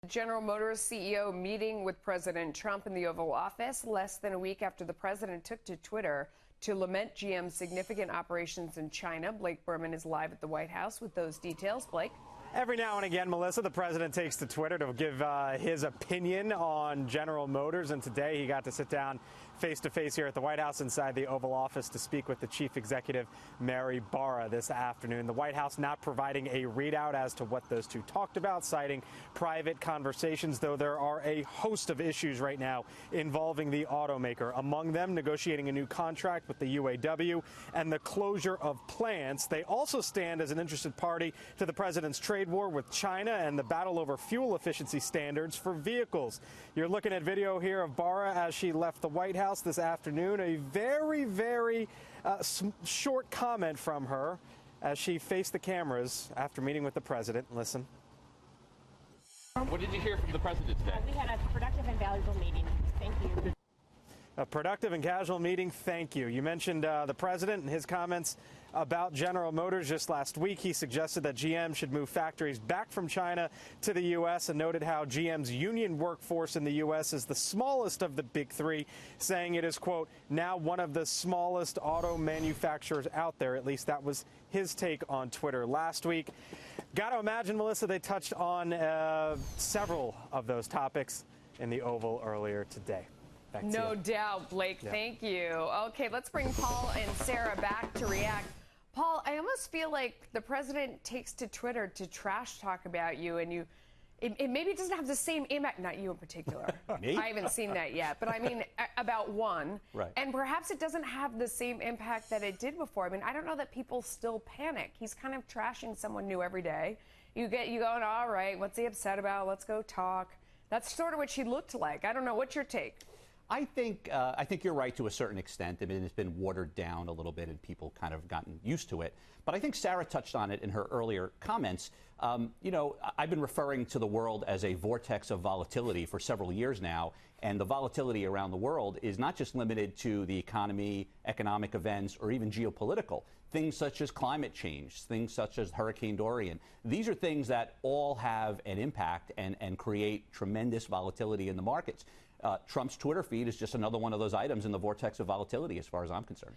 General Motors CEO meeting with President Trump in the Oval Office less than a week after the president took to Twitter to lament GM's significant operations in China. Blake Berman is live at the White House with those details. Blake? Every now and again, Melissa, the president takes to Twitter to give his opinion on General Motors. And today he got to sit down face-to-face here at the White House inside the Oval Office to speak with the chief executive, Mary Barra, this afternoon. The White House not providing a readout as to what those two talked about, citing private conversations, though there are a host of issues right now involving the automaker. Among them, negotiating a new contract with the UAW and the closure of plants. They also stand as an interested party to the president's trade war with China and the battle over fuel efficiency standards for vehicles. You're looking at video here of Barra as she left the White House this afternoon. A very short comment from her as she faced the cameras after meeting with the president. Listen. What did you hear from the president today? We had a productive and valuable meeting. Thank you. A productive and casual meeting. Thank you. You mentioned the president and his comments about General Motors just last week. He suggested that GM should move factories back from China to the U.S. and noted how GM's union workforce in the U.S. is the smallest of the big three, saying it is, quote, now one of the smallest auto manufacturers out there. At least that was his take on Twitter last week. Got to imagine, Melissa, they touched on several of those topics in the Oval earlier today. No doubt, Blake. Yeah. Thank you. Okay, let's bring Paul and Sarah back to react. Paul, I almost feel like the president takes to Twitter to trash talk about you, and it maybe doesn't have the same impact, not you in particular. Me? I haven't seen that yet, but I mean about one. Right. And perhaps it doesn't have the same impact that it did before. I mean, I don't know that people still panic. He's kind of trashing someone new every day. You going, all right, what's he upset about? Let's go talk. That's sort of what she looked like. I don't know. What's your take? I think you're right to a certain extent. I mean, it's been watered down a little bit and people kind of gotten used to it. But I think Sarah touched on it in her earlier comments. I've been referring to the world as a vortex of volatility for several years now. And the volatility around the world is not just limited to the economy, economic events, or even geopolitical. Things such as climate change, things such as Hurricane Dorian. These are things that all have an impact and create tremendous volatility in the markets. Trump's Twitter feed is just another one of those items in the vortex of volatility, as far as I'm concerned.